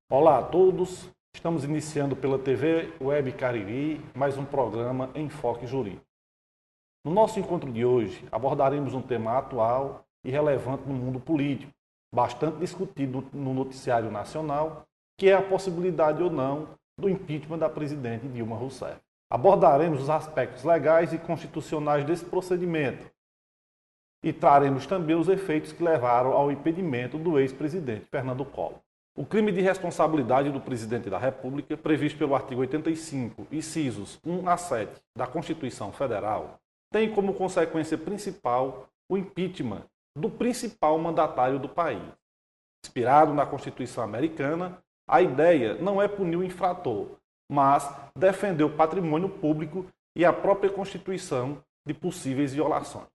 Olá a todos, estamos iniciando pela TV Web Cariri mais um programa Enfoque Jurídico. No nosso encontro de hoje, abordaremos um tema atual e relevante no mundo político, bastante discutido no noticiário nacional, que é a possibilidade ou não do impeachment da presidente Dilma Rousseff. Abordaremos os aspectos legais e constitucionais desse procedimento e traremos também os efeitos que levaram ao impedimento do ex-presidente Fernando Collor. O crime de responsabilidade do presidente da República, previsto pelo artigo 85, incisos 1 a 7 da Constituição Federal, tem como consequência principal o impeachment do principal mandatário do país. Inspirado na Constituição Americana, a ideia não é punir o infrator, mas defender o patrimônio público e a própria Constituição de possíveis violações.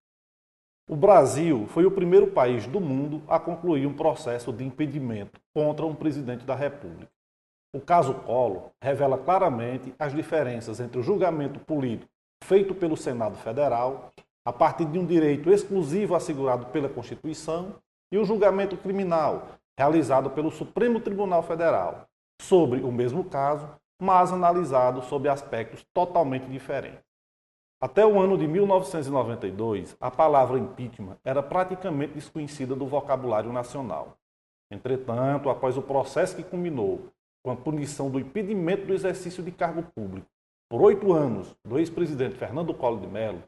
O Brasil foi o primeiro país do mundo a concluir um processo de impedimento contra um presidente da República. O caso Collor revela claramente as diferenças entre o julgamento político feito pelo Senado Federal, a partir de um direito exclusivo assegurado pela Constituição, e o julgamento criminal realizado pelo Supremo Tribunal Federal, sobre o mesmo caso, mas analisado sob aspectos totalmente diferentes. Até o ano de 1992, a palavra impeachment era praticamente desconhecida do vocabulário nacional. Entretanto, após o processo que culminou com a punição do impedimento do exercício de cargo público por 8 anos do ex-presidente Fernando Collor de Mello,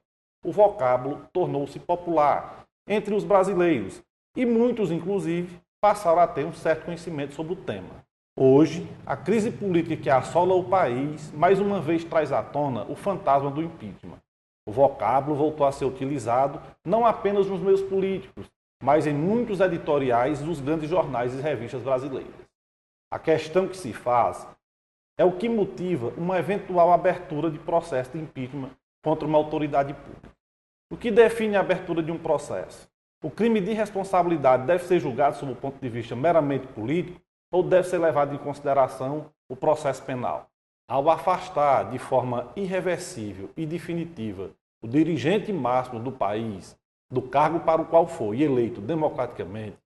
o vocábulo tornou-se popular entre os brasileiros e muitos, inclusive, passaram a ter um certo conhecimento sobre o tema. Hoje, a crise política que assola o país mais uma vez traz à tona o fantasma do impeachment. O vocábulo voltou a ser utilizado não apenas nos meios políticos, mas em muitos editoriais dos grandes jornais e revistas brasileiras. A questão que se faz é o que motiva uma eventual abertura de processo de impeachment contra uma autoridade pública. O que define a abertura de um processo? O crime de responsabilidade deve ser julgado sob o ponto de vista meramente político ou deve ser levado em consideração o processo penal? Ao afastar de forma irreversível e definitiva o dirigente máximo do país do cargo para o qual foi eleito democraticamente,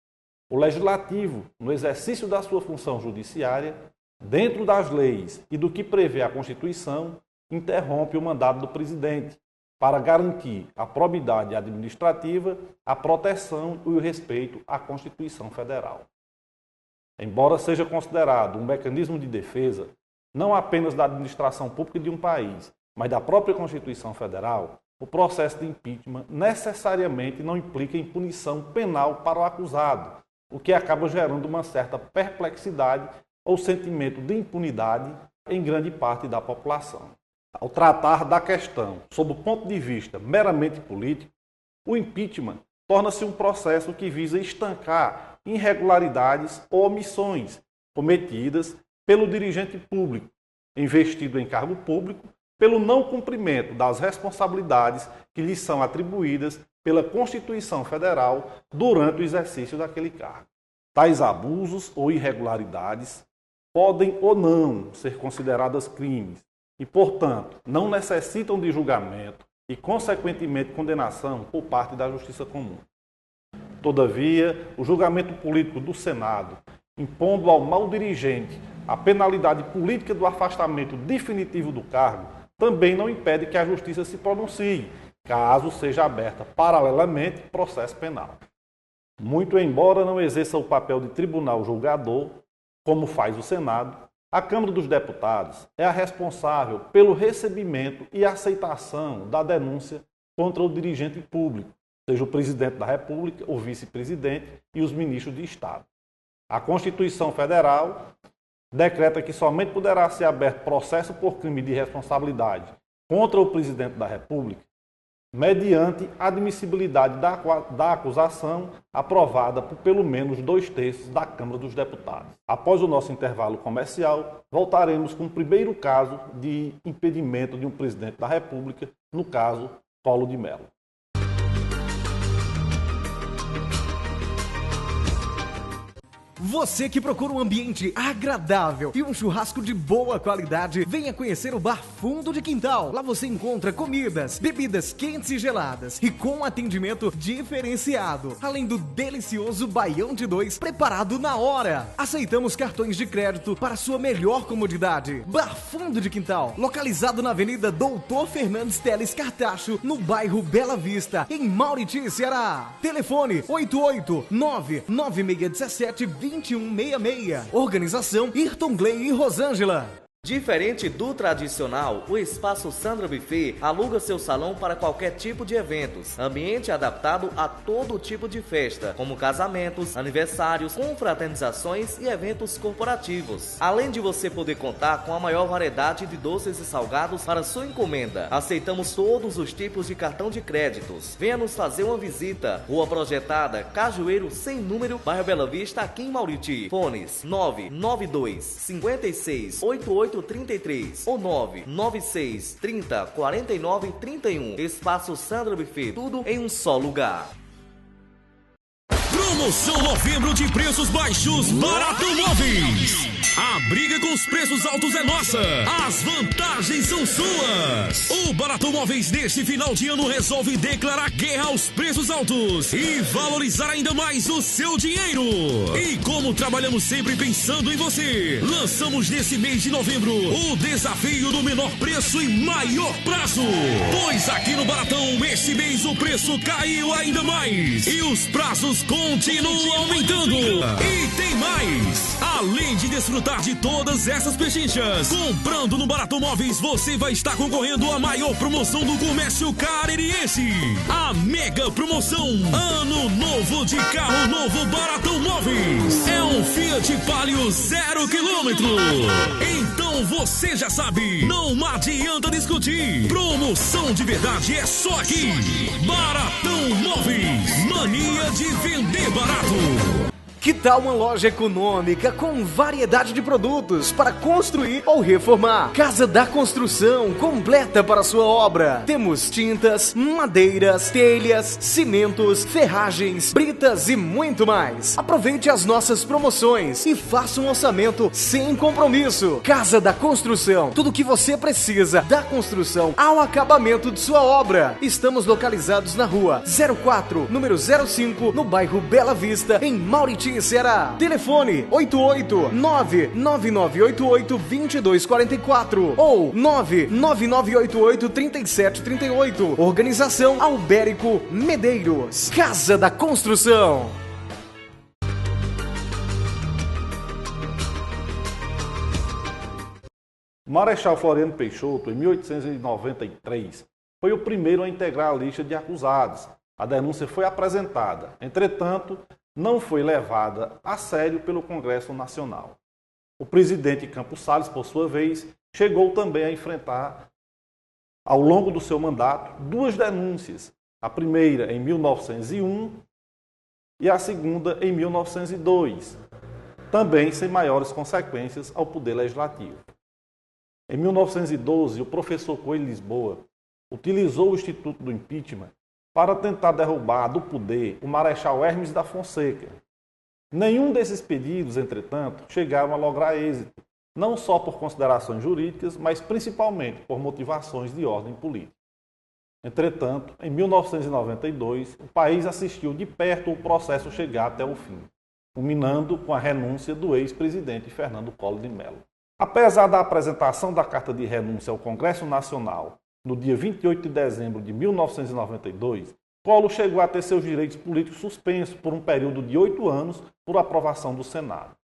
o Legislativo, no exercício da sua função judiciária, dentro das leis e do que prevê a Constituição, interrompe o mandato do presidente para garantir a probidade administrativa, a proteção e o respeito à Constituição Federal. Embora seja considerado um mecanismo de defesa, não apenas da administração pública de um país, mas da própria Constituição Federal, o processo de impeachment necessariamente não implica em punição penal para o acusado, o que acaba gerando uma certa perplexidade ou sentimento de impunidade em grande parte da população. Ao tratar da questão sob o ponto de vista meramente político, o impeachment torna-se um processo que visa estancar irregularidades ou omissões cometidas pelo dirigente público, investido em cargo público, pelo não cumprimento das responsabilidades que lhes são atribuídas pela Constituição Federal durante o exercício daquele cargo. Tais abusos ou irregularidades podem ou não ser consideradas crimes e, portanto, não necessitam de julgamento e, consequentemente, condenação por parte da Justiça Comum. Todavia, o julgamento político do Senado, impondo ao mau dirigente a penalidade política do afastamento definitivo do cargo, também não impede que a Justiça se pronuncie, caso seja aberta paralelamente processo penal. Muito embora não exerça o papel de tribunal julgador, como faz o Senado, a Câmara dos Deputados é a responsável pelo recebimento e aceitação da denúncia contra o dirigente público, seja o presidente da República, o vice-presidente e os ministros de Estado. A Constituição Federal decreta que somente poderá ser aberto processo por crime de responsabilidade contra o presidente da República mediante admissibilidade da acusação aprovada por pelo menos 2/3 da Câmara dos Deputados. Após o nosso intervalo comercial, voltaremos com o primeiro caso de impedimento de um presidente da República, no caso Collor de Mello. Você que procura um ambiente agradável e um churrasco de boa qualidade, venha conhecer o Bar Fundo de Quintal. Lá você encontra comidas, bebidas quentes e geladas e com atendimento diferenciado, além do delicioso baião de 2 preparado na hora. Aceitamos cartões de crédito para sua melhor comodidade. Bar Fundo de Quintal, localizado na Avenida Doutor Fernandes Teles Cartacho, no bairro Bela Vista, em Mauriti, Ceará. Telefone 889-9617-2166. Organização Ayrton Gley e Rosângela. Diferente do tradicional, o Espaço Sandra Buffet aluga seu salão para qualquer tipo de eventos. Ambiente adaptado a todo tipo de festa, como casamentos, aniversários, confraternizações e eventos corporativos. Além de você poder contar com a maior variedade de doces e salgados para sua encomenda. Aceitamos todos os tipos de cartão de créditos. Venha nos fazer uma visita. Rua Projetada, Cajueiro, sem número, bairro Bela Vista, aqui em Mauriti. Fones 992 56 8833 ou 996 30 49 31. Espaço Sandra Buffet, tudo em um só lugar. Promoção Novembro de preços baixos Barato Móveis. A briga com os preços altos é nossa. As vantagens são suas. O Barato Móveis neste final de ano resolve declarar guerra aos preços altos e valorizar ainda mais o seu dinheiro. E como trabalhamos sempre pensando em você, lançamos nesse mês de novembro o desafio do menor preço e maior prazo. Pois aqui no Baratão, esse mês o preço caiu ainda mais e os prazos continuam aumentando. E tem mais! Além de desfrutar de todas essas pechinchas, comprando no Barato Móveis você vai estar concorrendo à maior promoção do comércio caririense. A mega promoção Ano Novo de Carro Novo Baratão Móveis. É um Fiat Palio 0 km. Então você já sabe, não adianta discutir. Promoção de verdade é só aqui. Baratão Móveis. Mania de vender barato. Que tal uma loja econômica com variedade de produtos para construir ou reformar? Casa da Construção, completa para sua obra. Temos tintas, madeiras, telhas, cimentos, ferragens, britas e muito mais. Aproveite as nossas promoções e faça um orçamento sem compromisso. Casa da Construção, tudo o que você precisa da construção ao acabamento de sua obra. Estamos localizados na rua 04, número 05, no bairro Bela Vista, em Mauriti, Ceará. Telefone 889-9988-2244 ou 99988-3738. Organização Albérico Medeiros. Casa da Construção. Marechal Floriano Peixoto, em 1893, foi o primeiro a integrar a lista de acusados. A denúncia foi apresentada. Entretanto, não foi levada a sério pelo Congresso Nacional. O presidente Campos Salles, por sua vez, chegou também a enfrentar, ao longo do seu mandato, duas denúncias. A primeira em 1901 e a segunda em 1902, também sem maiores consequências ao Poder Legislativo. Em 1912, o professor Coelho Lisboa utilizou o Instituto do Impeachment para tentar derrubar do poder o Marechal Hermes da Fonseca. Nenhum desses pedidos, entretanto, chegaram a lograr êxito, não só por considerações jurídicas, mas principalmente por motivações de ordem política. Entretanto, em 1992, o país assistiu de perto o processo chegar até o fim, culminando com a renúncia do ex-presidente Fernando Collor de Mello. Apesar da apresentação da carta de renúncia ao Congresso Nacional no dia 28 de dezembro de 1992, Collor chegou a ter seus direitos políticos suspensos por um período de 8 anos por aprovação do Senado.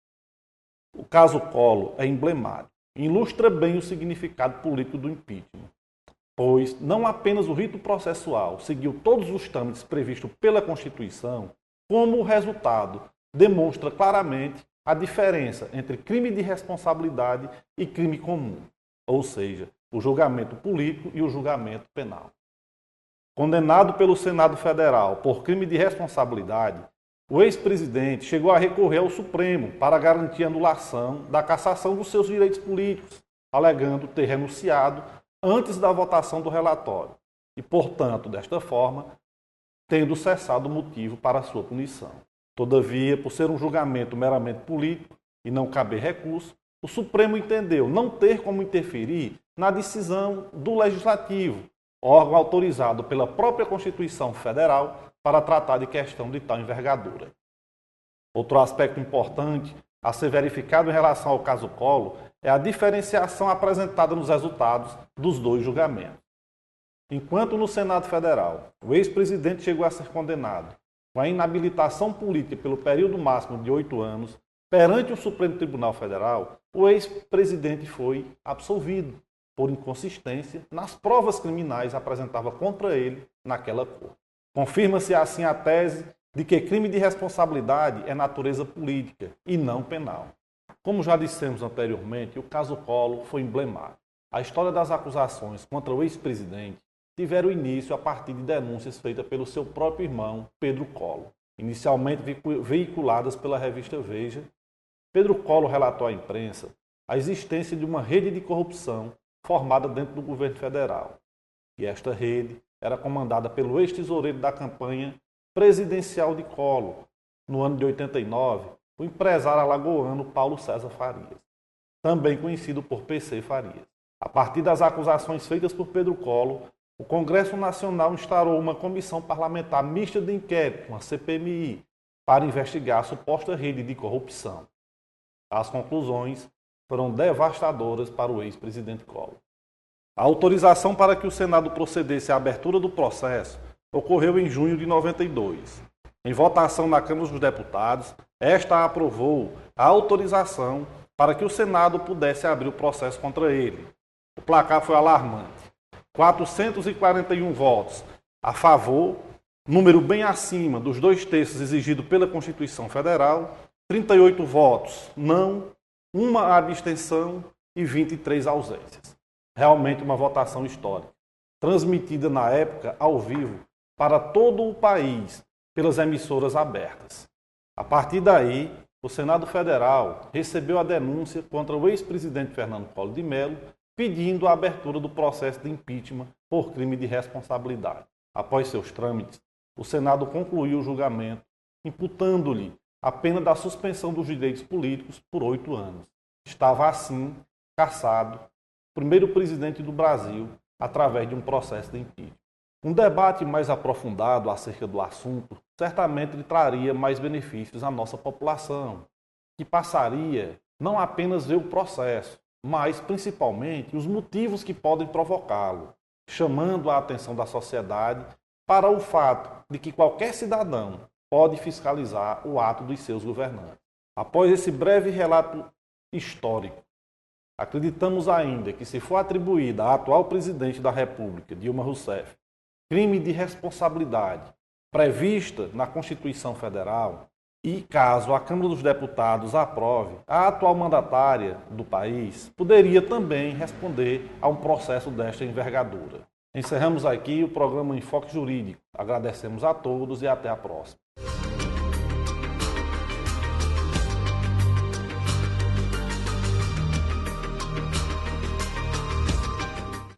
O caso Collor é emblemático e ilustra bem o significado político do impeachment, pois não apenas o rito processual seguiu todos os trâmites previstos pela Constituição, como o resultado demonstra claramente a diferença entre crime de responsabilidade e crime comum, ou seja, o julgamento político e o julgamento penal. Condenado pelo Senado Federal por crime de responsabilidade, o ex-presidente chegou a recorrer ao Supremo para garantir a anulação da cassação dos seus direitos políticos, alegando ter renunciado antes da votação do relatório e, portanto, desta forma, tendo cessado o motivo para a sua punição. Todavia, por ser um julgamento meramente político e não caber recurso, o Supremo entendeu não ter como interferir na decisão do Legislativo, órgão autorizado pela própria Constituição Federal para tratar de questão de tal envergadura. Outro aspecto importante a ser verificado em relação ao caso Collor é a diferenciação apresentada nos resultados dos dois julgamentos. Enquanto no Senado Federal o ex-presidente chegou a ser condenado com a inabilitação política pelo período máximo de 8 anos, perante o Supremo Tribunal Federal, o ex-presidente foi absolvido por inconsistência nas provas criminais apresentadas contra ele naquela corte. Confirma-se assim a tese de que crime de responsabilidade é natureza política e não penal. Como já dissemos anteriormente, o caso Collor foi emblemático. A história das acusações contra o ex-presidente tiveram início a partir de denúncias feitas pelo seu próprio irmão, Pedro Collor, inicialmente veiculadas pela revista Veja. Pedro Collor relatou à imprensa a existência de uma rede de corrupção formada dentro do governo federal. E esta rede era comandada pelo ex-tesoureiro da campanha presidencial de Collor, no ano de 89, o empresário alagoano Paulo César Farias, também conhecido por PC Farias. A partir das acusações feitas por Pedro Collor, o Congresso Nacional instaurou uma comissão parlamentar mista de inquérito, uma CPMI, para investigar a suposta rede de corrupção. As conclusões foram devastadoras para o ex-presidente Collor. A autorização para que o Senado procedesse à abertura do processo ocorreu em junho de 92. Em votação na Câmara dos Deputados, esta aprovou a autorização para que o Senado pudesse abrir o processo contra ele. O placar foi alarmante. 441 votos a favor, número bem acima dos 2/3 exigido pela Constituição Federal, 38 votos não, uma abstenção e 23 ausências. Realmente uma votação histórica, transmitida na época ao vivo para todo o país pelas emissoras abertas. A partir daí, o Senado Federal recebeu a denúncia contra o ex-presidente Fernando Collor de Mello, pedindo a abertura do processo de impeachment por crime de responsabilidade. Após seus trâmites, o Senado concluiu o julgamento, imputando-lhe a pena da suspensão dos direitos políticos por 8 anos. Estava, assim, cassado o primeiro presidente do Brasil através de um processo de impeachment. Um debate mais aprofundado acerca do assunto certamente lhe traria mais benefícios à nossa população, que passaria não apenas ver o processo, mas principalmente os motivos que podem provocá-lo, chamando a atenção da sociedade para o fato de que qualquer cidadão pode fiscalizar o ato dos seus governantes. Após esse breve relato histórico, acreditamos ainda que, se for atribuída à atual presidente da República, Dilma Rousseff, crime de responsabilidade prevista na Constituição Federal, e caso a Câmara dos Deputados aprove, a atual mandatária do país poderia também responder a um processo desta envergadura. Encerramos aqui o programa Enfoque Jurídico. Agradecemos a todos e até a próxima.